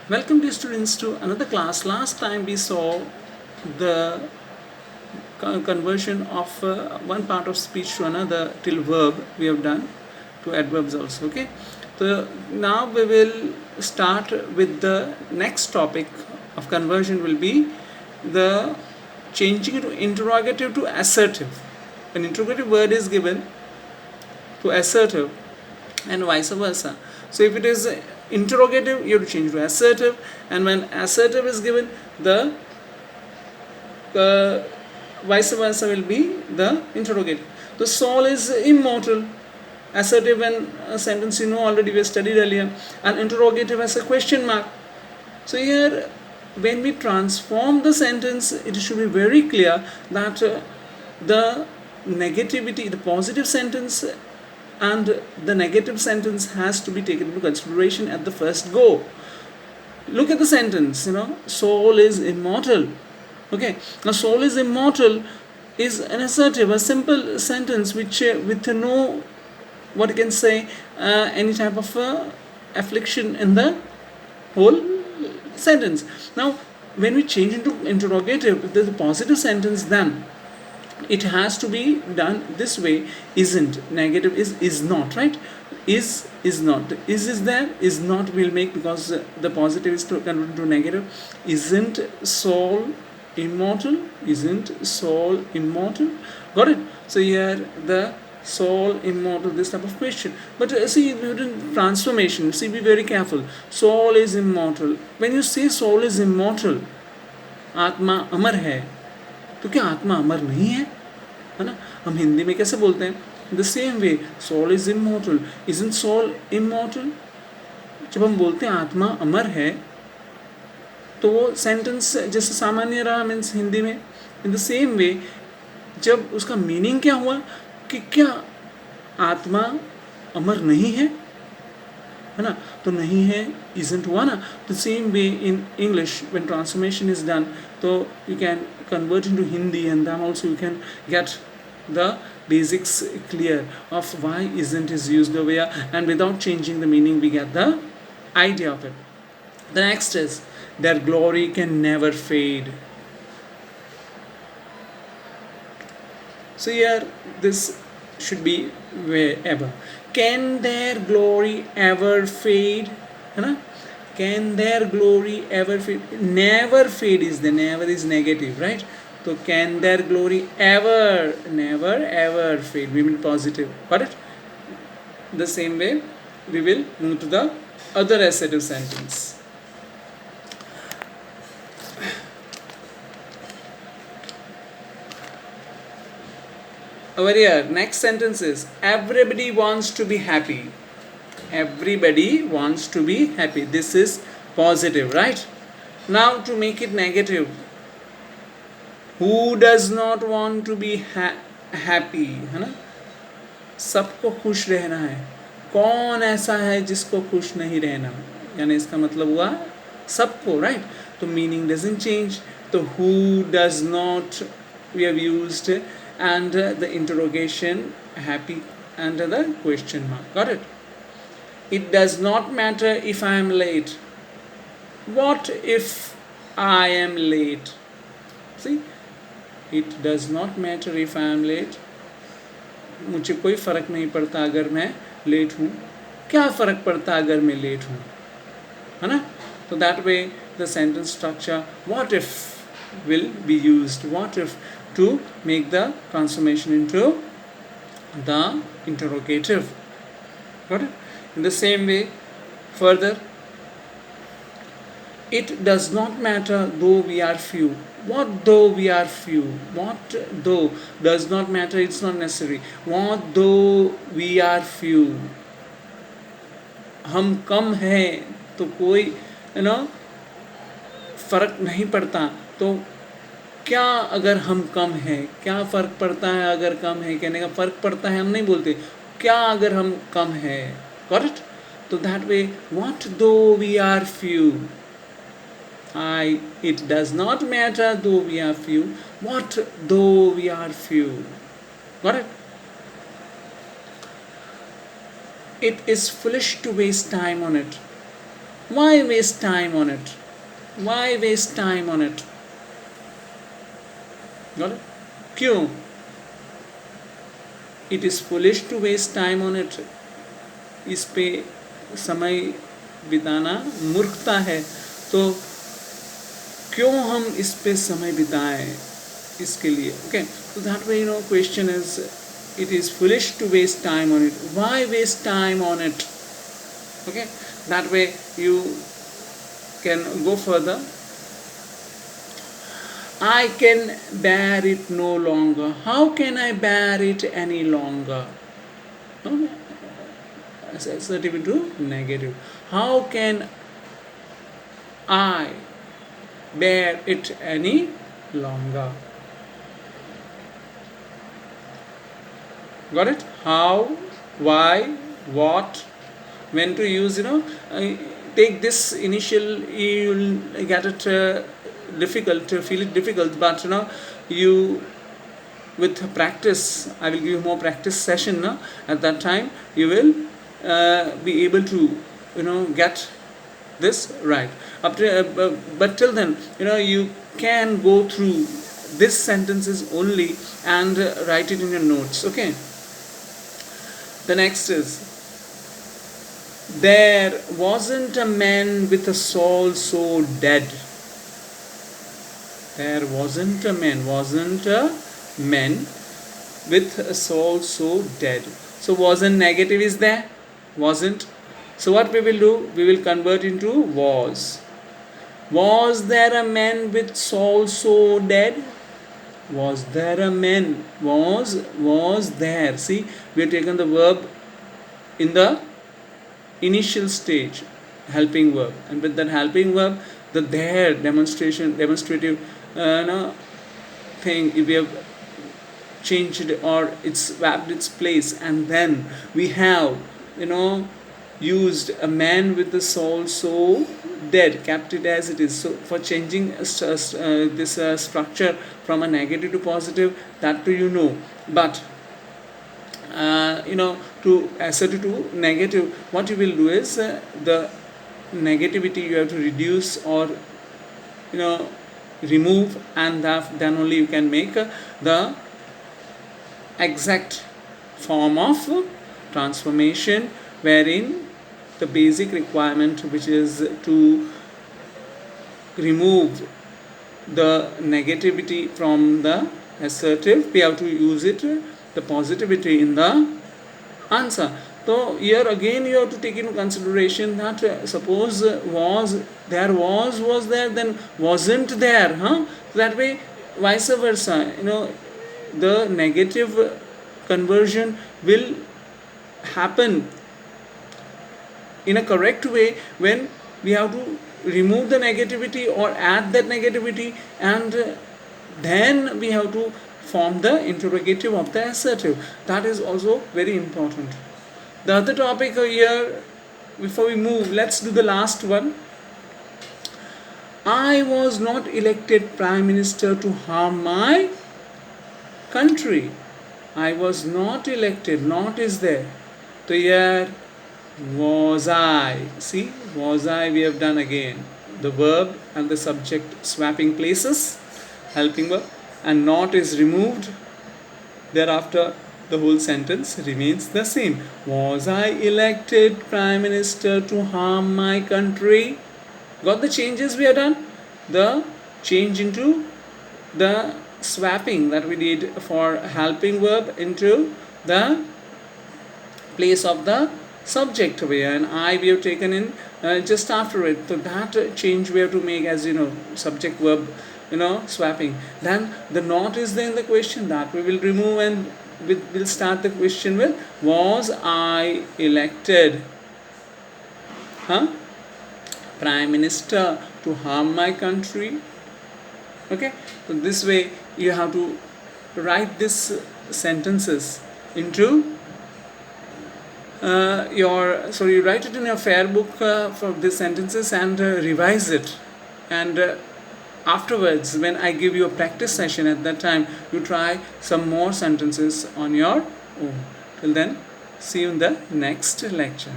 Welcome dear students to another class. Last time we saw the conversion of one part of speech to another till verb we have done, to adverbs also. Okay, so now we will start with the next topic of conversion will be the changing to interrogative to assertive. An interrogative word is given to assertive and vice versa. So if it is interrogative, you have to change to assertive, and when assertive is given, the vice versa will be the interrogative. The soul is immortal. Assertive and a sentence you know already we studied earlier, and interrogative as a question mark. So here when we transform the sentence, it should be very clear that the negativity, the positive sentence and the negative sentence has to be taken into consideration at the first go. Look at the sentence, soul is immortal. Okay, now soul is immortal is an assertive, a simple sentence which with no, what you can say, any type of affliction in the whole sentence. Now when we change into interrogative, if there's a positive sentence, then it has to be done this way. Isn't, negative is not, right? Is not, is there, is not will make, because the positive is to convert into negative. Isn't soul immortal? Isn't soul immortal? Got it? So here the soul immortal, this type of question. But see, in transformation, see, be very careful. Soul is immortal. When you say soul is immortal, आत्मा अमर है, तो क्या आत्मा अमर नहीं है ना? हम हिंदी में कैसे बोलते हैं? The same way soul is immortal. Isn't soul immortal? जब हम बोलते हैं आत्मा अमर है, तो वो सेंटेंस जैसे सामान्य रहा मीन्स हिंदी में. इन द सेम वे जब उसका मीनिंग क्या हुआ कि क्या आत्मा अमर नहीं है ना? तो नहीं है isn't हुआ ना? The same way in English when transformation is done, तो you can convert into Hindi, and then also you can get the basics clear of why isn't is used over here, and without changing the meaning we get the idea of it. The next is their glory can never fade. So here this should be wherever. Can their glory ever fade? है ना? Can their glory ever fade? Never fade is the, never is negative, right? So can their glory ever, never ever fade? We mean positive. Got it? The same way we will move to the other assertive sentence. Over here, next sentence is everybody wants to be happy. Everybody wants to be happy. This is positive, right? Now to make it negative, who does not want to be happy, है ना? सबको खुश रहना है. कौन ऐसा है जिसको खुश नहीं रहना? यानी इसका मतलब हुआ सबको, right? तो meaning doesn't change. तो who does not we have used, and the interrogation happy and the question mark. Got it? It does not matter if I am late. What if I am late? See, it does not matter if I am late. मुझे कोई फ़र्क नहीं पड़ता अगर मैं late हूँ. क्या फ़र्क पड़ता अगर मैं लेट हूँ, है ना? तो that way the sentence structure what if will be used. What if to make the transformation into the interrogative. Got it? In the same way, further, it does not matter though we are few. What though we are few? What though does not matter, it's not necessary. What though we are few? हम कम हैं तो कोई फ़र्क नहीं पड़ता. तो क्या अगर हम कम हैं, क्या फ़र्क पड़ता है अगर कम है? कहने का फ़र्क पड़ता है हम नहीं बोलते, क्या अगर हम कम हैं. Got it? तो that way, what though we are few? It does not matter though we are few. What though we are few? Got it? It is foolish to waste time on it. Why waste time on it? Why waste time on it? Got it? क्यों? It is foolish to waste time on it. इस पे समय बिताना मूर्खता है. तो क्यों हम इस पे समय बिताएं इसके लिए? Okay, so that way, question is, it is foolish to waste time on it. Why waste time on it? Okay, that way you can go further. I can bear it no longer. How can I bear it any longer? No? Assertive into negative. How can I bear it any longer? Got it? How, why, what, when to use, take this initial, you'll get it difficult, feel it difficult, but you, with practice, I will give you more practice session, at that time you will be able to get this right. But till then, you can go through this sentences only and write it in your notes. Okay, the next is, there wasn't a man with a soul so dead. There wasn't a man with a soul so dead. So wasn't negative is there? Wasn't. So what we will do? We will convert into was. Was there a man with soul so dead? Was there a man? Was there. See, we have taken the verb in the initial stage, helping verb, and with that helping verb, the there demonstrative thing, we have changed or it's swapped its place, and then we have used a man with the soul so dead, kept it as it is. So for changing this structure from a negative to positive, that too but to assertive to negative, what you will do is the negativity you have to reduce or remove, and then only you can make the exact form of transformation, wherein the basic requirement, which is to remove the negativity from the assertive, we have to use it, the positivity in the answer. So here again you have to take into consideration that suppose was there, then wasn't there, So that way, vice versa, the negative conversion will happen in a correct way when we have to remove the negativity or add that negativity, and then we have to form the interrogative of the assertive. That is also very important. The other topic here, before we move, let's do the last one. I was not elected Prime Minister to harm my country. I was not elected, not is there. So here, was I. See, was I we have done again. The verb and the subject swapping places, helping verb, and not is removed. Thereafter, the whole sentence remains the same. Was I elected Prime Minister to harm my country? Got the changes we have done? The change into the swapping that we did for helping verb into the place of the subject here, and I we have taken in just after it. So that change we have to make, as subject verb swapping. Then the not is there in the question, that we will remove, and we'll start the question with, was I elected Prime Minister to harm my country? Okay, so this way you have to write these sentences into you write it in your fair book for these sentences and revise it, and afterwards, when I give you a practice session, at that time you try some more sentences on your own. Till then, see you in the next lecture.